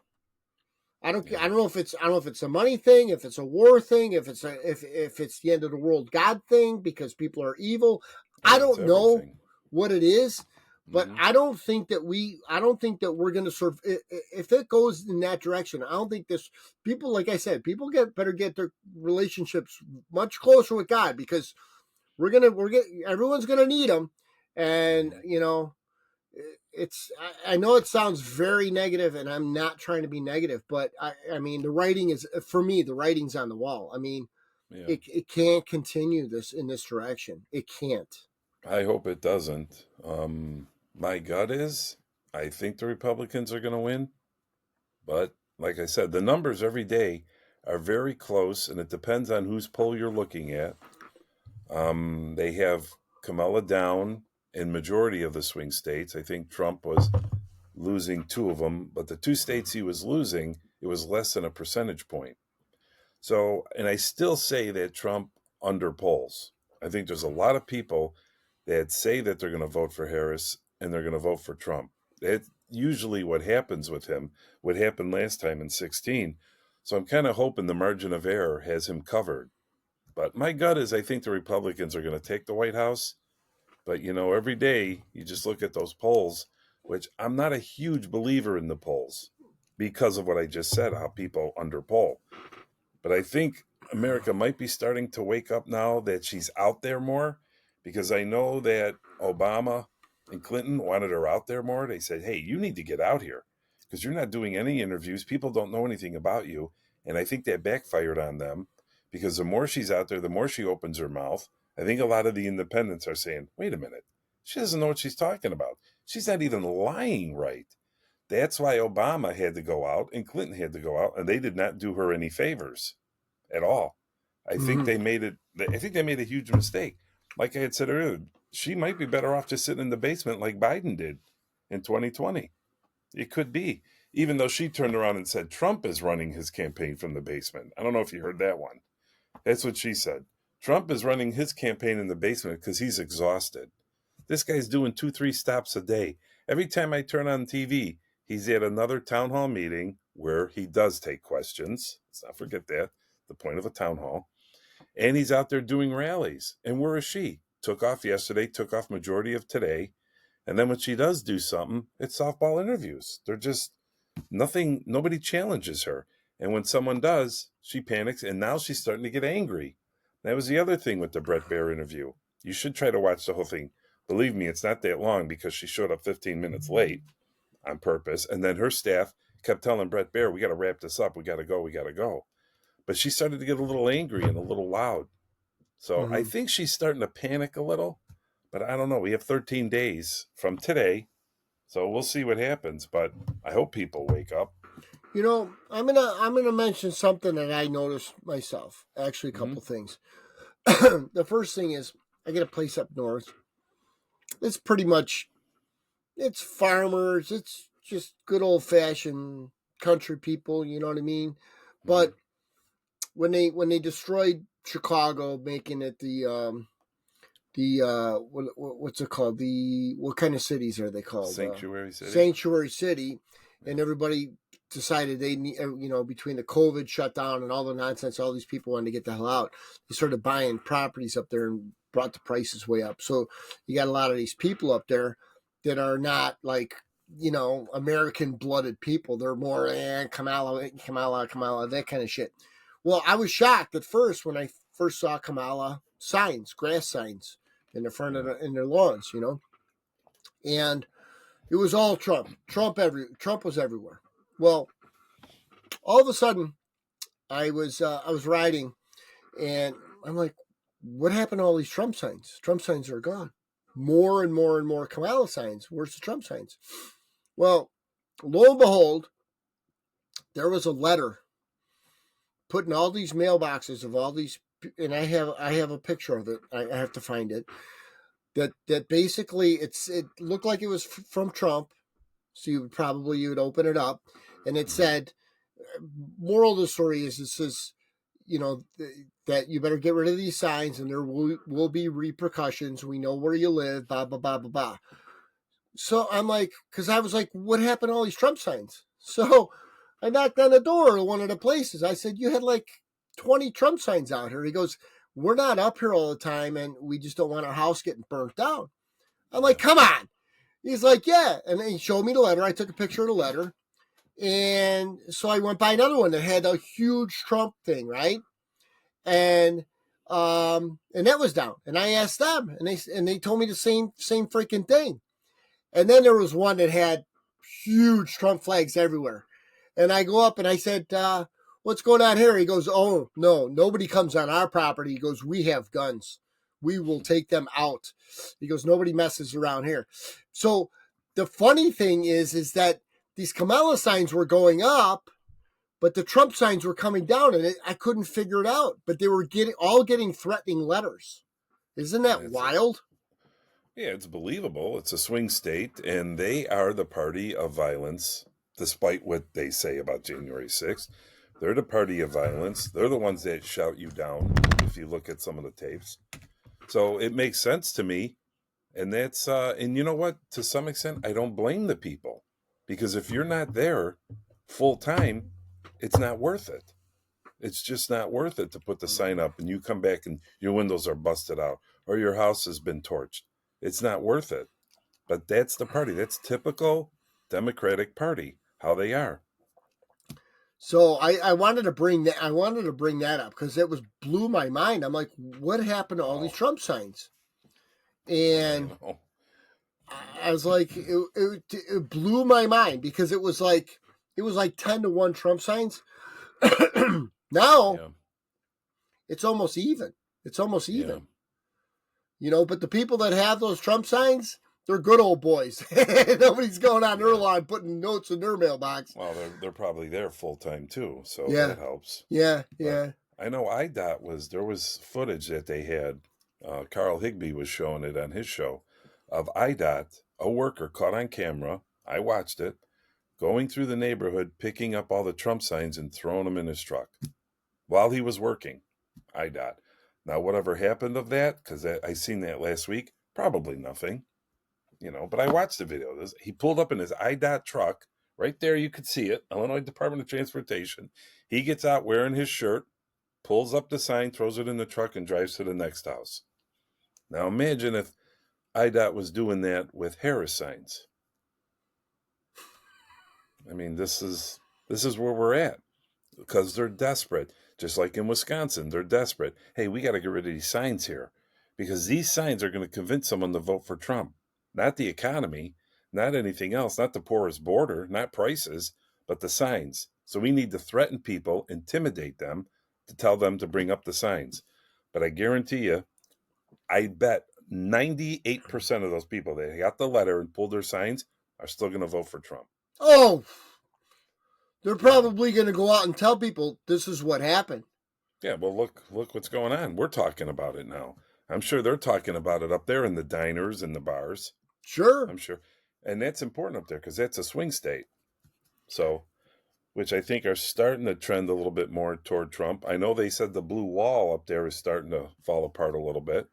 Yeah. I don't know if it's a money thing, if it's a war thing, if it's the end of the world God thing because people are evil. I I think it's don't know everything. what it is, But Mhm. I don't think that we're going to serve. If it goes in that direction, I don't think this people, like I said, people better get their relationships much closer with God, because everyone's gonna need them, and Mhm. I know it sounds very negative, and I'm not trying to be negative, but I mean, the writing is, for me, the writing's on the wall. I mean, Yeah. it can't continue this in this direction. It can't. I hope it doesn't. My gut is I think the Republicans are going to win, but like I said, the numbers every day are very close, and it depends on whose poll you're looking at. They have Kamala down in majority of the swing states. I think Trump was losing two of them, but the two states he was losing, it was less than a percentage point. So, and I still say that Trump underpolls. I think there's a lot of people that say that they're going to vote for Harris and they're going to vote for Trump. That's usually what happens with him, what happened last time in 16. So I'm kind of hoping the margin of error has him covered. But my gut is I think the Republicans are going to take the White House. But, every day you just look at those polls, which I'm not a huge believer in the polls because of what I just said, how people underpoll. But I think America might be starting to wake up now that she's out there more, because I know that Obama and Clinton wanted her out there more. They said, hey, you need to get out here because you're not doing any interviews. People don't know anything about you. And I think that backfired on them, because the more she's out there, the more she opens her mouth. I think a lot of the independents are saying, wait a minute, she doesn't know what she's talking about. She's not even lying right. That's why Obama had to go out and Clinton had to go out, and they did not do her any favors at all. I think Mhm. they made it. I think they made a huge mistake. Like I had said earlier, she might be better off just sitting in the basement like Biden did in 2020. It could be, even though she turned around and said Trump is running his campaign from the basement. I don't know if you heard that one. That's what she said. Trump is running his campaign in the basement because he's exhausted. This guy's doing 2, 3 stops a day. Every time I turn on TV, he's at another town hall meeting where he does take questions. Let's not forget that, the point of a town hall. And he's out there doing rallies. And where is she? Took off yesterday, took off majority of today. And then when she does do something, it's softball interviews. They're just nothing, nobody challenges her. And when someone does, she panics, and now she's starting to get angry. That was the other thing with the Brett Baer interview. You should try to watch the whole thing. Believe me, it's not that long, because she showed up 15 minutes late on purpose. And then her staff kept telling Brett Baer, we got to wrap this up. We got to go. We got to go. But she started to get a little angry and a little loud. So I Mhm. think she's starting to panic a little. But I don't know. We have 13 days from today. So we'll see what happens. But I hope people wake up. I'm gonna mention something that I noticed myself. Actually, a Mm-hmm. couple things. The first thing is, I get a place up north. It's pretty much, it's farmers. It's just good old fashioned country people. You know what I mean? Mm-hmm. But when they destroyed Chicago, making it what's it called? What kind of cities are they called? Sanctuary City. Sanctuary City, and Yeah. everybody decided they need, between the COVID shutdown and all the nonsense, all these people wanted to get the hell out. They started buying properties up there and brought the prices way up. So you got a lot of these people up there that are not like, American blooded people. They're more Kamala, Kamala, Kamala, that kind of shit. Well, I was shocked at first when I first saw Kamala signs, grass signs in the front of Yeah. in their lawns, and it was all Trump. Trump was everywhere. Well, all of a sudden, I was riding, and I'm like, what happened to all these Trump signs? Trump signs are gone. More and more and more Kamala signs. Where's the Trump signs? Well, lo and behold, there was a letter put in all these mailboxes of all these, and I have a picture of it. I have to find it. That basically it looked like it was from Trump. So you would open it up, and it Mm-hmm. said, moral of the story is, it says, that you better get rid of these signs, and there will be repercussions. We know where you live, blah blah blah blah blah. So I'm like, because I was like, what happened to all these Trump signs? So I knocked on the door of one of the places. I said, you had like 20 Trump signs out here. He goes, we're not up here all the time, and we just don't want our house getting burnt down. I'm like, Yeah. come on. He's like, yeah. And he showed me the letter. I took a picture of the letter. And so I went by another one that had a huge Trump thing, right? And that was down. And I asked them, and they told me the same freaking thing. And then there was one that had huge Trump flags everywhere. And I go up and I said, what's going on here? He goes, oh, no, nobody comes on our property. He goes, we have guns. We will take them out. He goes, nobody messes around here. So the funny thing is that these Kamala signs were going up, but the Trump signs were coming down, and I couldn't figure it out. But they were getting threatening letters. Isn't that wild? Yeah, it's believable. It's a swing state, and they are the party of violence, despite what they say about January 6th. They're the party of violence. They're the ones that shout you down, if you look at some of the tapes. So it makes sense to me. And that's, and you know what? To some extent, I don't blame the people. Because if you're not there full time, it's not worth it. It's just not worth it to put the sign up and you come back and your windows are busted out or your house has been torched. It's not worth it. But that's the party. That's typical Democratic Party, how they are. So I wanted to bring that. I wanted to bring that up because it blew my mind. I'm like, what happened to all these Trump signs? And I was like, it blew my mind because it was like 10-1 Trump signs. Now it's almost even. It's almost even. Yeah. But the people that have those Trump signs, they're good old boys. Nobody's going on their lawn putting notes in their mailbox. Well, they're probably there full time too, so that helps. Yeah. I know there was footage that they had. Carl Higbie was showing it on his show of IDOT, a worker caught on camera. I watched it, going through the neighborhood, picking up all the Trump signs and throwing them in his truck while he was working. IDOT. Now, whatever happened of that, because I seen that last week, probably nothing. But I watched the video. He pulled up in his IDOT truck. Right there, you could see it. Illinois Department of Transportation. He gets out wearing his shirt, pulls up the sign, throws it in the truck, and drives to the next house. Now, imagine if IDOT was doing that with Harris signs. I mean, this is where we're at because they're desperate. Just like in Wisconsin, they're desperate. Hey, we got to get rid of these signs here because these signs are going to convince someone to vote for Trump. Not the economy, not anything else, not the poorest border, not prices, but the signs. So we need to threaten people, intimidate them, to tell them to bring up the signs. But I guarantee you, I bet 98% of those people that got the letter and pulled their signs are still going to vote for Trump. Oh, they're probably going to go out and tell people this is what happened. Yeah, well, look what's going on. We're talking about it now. I'm sure they're talking about it up there in the diners and the bars. Sure. I'm sure. And that's important up there because that's a swing state. So, which I think are starting to trend a little bit more toward Trump. I know they said the blue wall up there is starting to fall apart a little bit.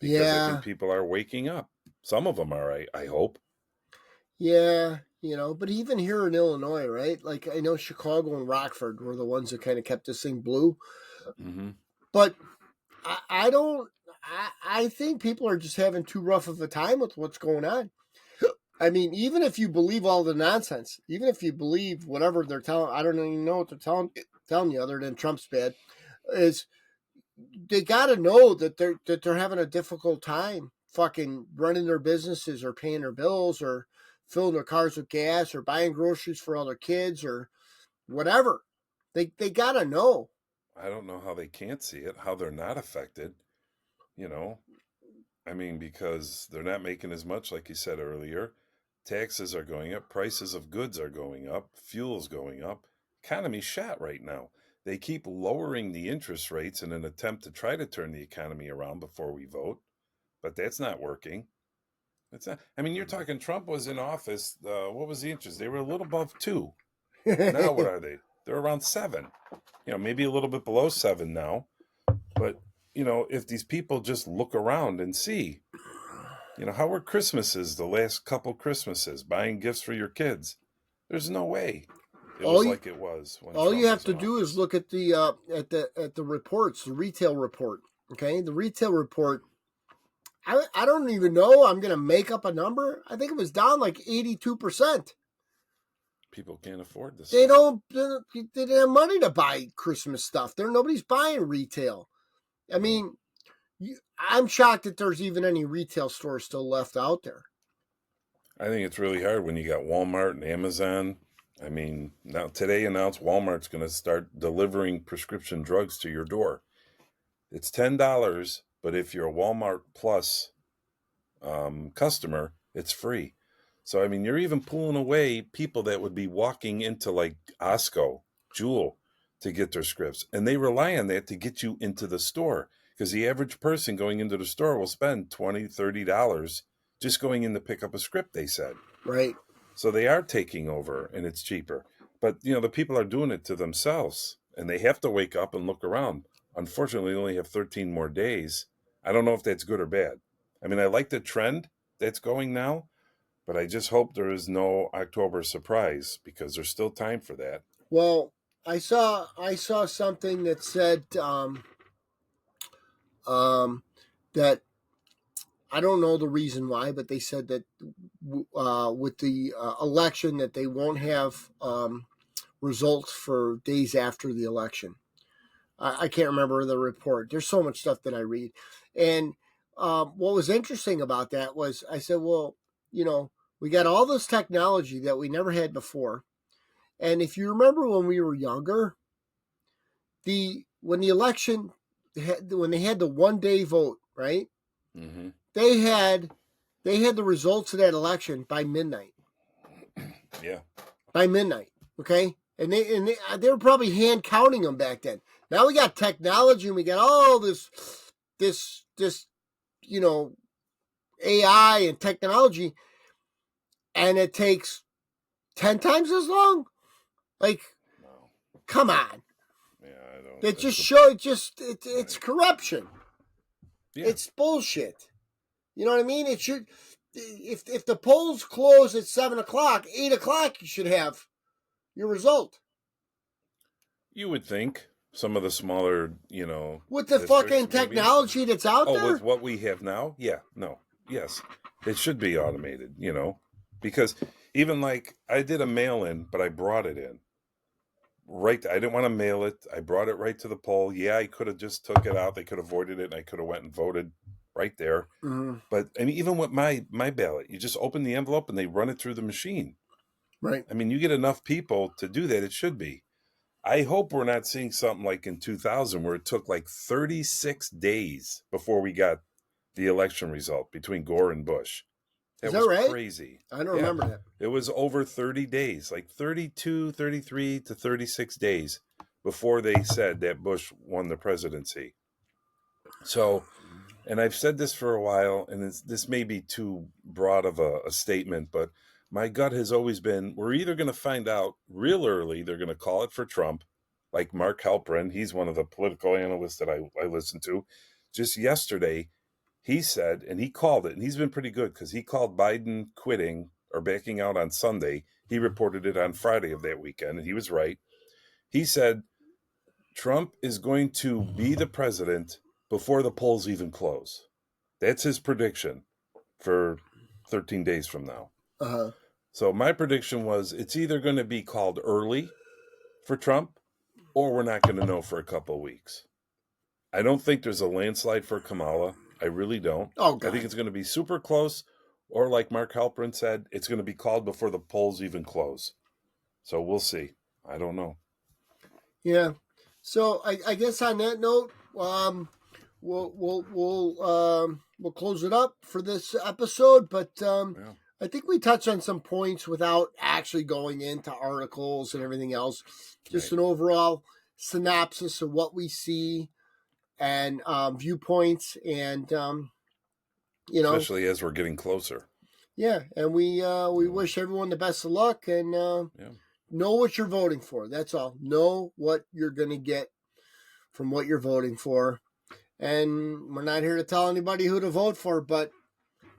Because I think people are waking up. Some of them are, I hope. Yeah, but even here in Illinois, right? Like I know Chicago and Rockford were the ones that kind of kept this thing blue. Mm-hmm. But I think people are just having too rough of a time with what's going on. I mean, even if you believe all the nonsense, even if you believe whatever they're telling, I don't even know what they're telling you other than Trump's bad, is they got to know that they're having a difficult time fucking running their businesses or paying their bills or filling their cars with gas or buying groceries for all their kids or whatever. They got to know. I don't know how they can't see it, how they're not affected. I mean, because they're not making as much, like you said earlier. Taxes are going up. Prices of goods are going up. Fuel's going up. Economy's shot right now. They keep lowering the interest rates in an attempt to try to turn the economy around before we vote. But that's not working. It's not. I mean, you're talking Trump was in office. What was the interest? They were a little above 2. Now what are they? They're around 7. Maybe a little bit below 7 now. But, if these people just look around and see, how were Christmases the last couple Christmases, buying gifts for your kids? There's no way it was like it was. When all you have to do is look at the reports, the retail report. Okay, the retail report I don't even know. I'm going to make up a number. I think it was down like 82%. People can't afford this. They don't have money to buy Christmas stuff. Nobody's buying retail. I mean, I'm shocked that there's even any retail stores still left out there. I think it's really hard when you got Walmart and Amazon. I mean, now today announced Walmart's going to start delivering prescription drugs to your door. It's $10, but if you're a Walmart Plus customer, it's free. So, I mean, you're even pulling away people that would be walking into like Osco, Jewel, to get their scripts. And they rely on that to get you into the store, because the average person going into the store will spend $20, $30 just going in to pick up a script, they said. Right. So they are taking over, and it's cheaper. But, the people are doing it to themselves, and they have to wake up and look around. Unfortunately, we only have 13 more days. I don't know if that's good or bad. I mean, I like the trend that's going now, but I just hope there is no October surprise, because there's still time for that. Well, I saw something that said that, I don't know the reason why, but they said that with the election that they won't have results for days after the election. I can't remember the report. There's so much stuff that I read. And what was interesting about that was I said, well, we got all this technology that we never had before. And if you remember when we were younger, when they had the 1 day vote, right? Mm-hmm. They had the results of that election by midnight. Yeah. By midnight, okay? And they were probably hand counting them back then. Now we got technology and we got all this AI and technology, and it takes 10 times as long. Like, No. Come on. Yeah, I don't. They just show it's corruption. Yeah. It's bullshit. You know what I mean? It should, if the polls close at 7:00, 8:00, you should have your result. You would think some of the smaller, with the fucking technology that's out there. With what we have now, yes, it should be automated. Because even like I did a mail-in, but I brought it in. Right, I didn't want to mail it. I brought it right to the poll. Yeah, I could have just took it out. They could have avoided it, and I could have went and voted right there. Mm-hmm. But I mean, even with my ballot, you just open the envelope and they run it through the machine. Right. I mean, you get enough people to do that. It should be. I hope we're not seeing something like in 2000 where it took like 36 days before we got the election result between Gore and Bush. Is that right? Crazy. I don't remember that. It was over 30 days, like 32, 33 to 36 days before they said that Bush won the presidency. So, and I've said this for a while, and this may be too broad of a statement, but my gut has always been, we're either going to find out real early, they're going to call it for Trump, like Mark Halperin. He's one of the political analysts that I listen to. Just yesterday, he said, and he called it, and he's been pretty good because he called Biden quitting or backing out on Sunday. He reported it on Friday of that weekend, and he was right. He said Trump is going to be the president before the polls even close. That's his prediction for 13 days from now. Uh-huh. So my prediction was it's either going to be called early for Trump or we're not going to know for a couple of weeks. I don't think there's a landslide for Kamala. I really don't. Oh, God. I think it's going to be super close, or like Mark Halperin said, it's going to be called before the polls even close. So we'll see. I don't know. Yeah. So I guess on that note, we'll close it up for this episode. But I think we touched on some points without actually going into articles and everything else. Just an overall synopsis of what we see and viewpoints, and especially as we're getting closer. Yeah, and we wish everyone the best of luck, and know what you're voting for. That's all. Know what you're going to get from what you're voting for. And we're not here to tell anybody who to vote for, but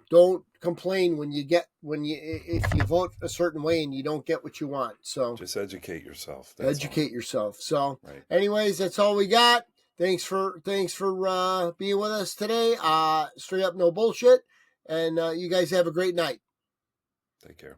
don't complain if you vote a certain way and you don't get what you want. So just educate yourself. Educate yourself. So anyways, that's all we got. Thanks for being with us today. Straight up, no bullshit. And you guys have a great night. Take care.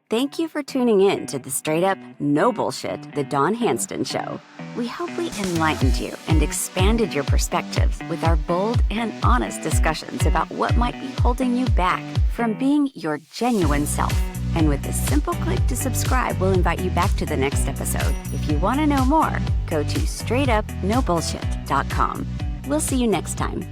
Thank you for tuning in to the Straight Up No Bullshit, The Don Hanston Show. We hope we enlightened you and expanded your perspectives with our bold and honest discussions about what might be holding you back from being your genuine self. And with a simple click to subscribe, we'll invite you back to the next episode. If you want to know more, go to straightupnobullshit.com. We'll see you next time.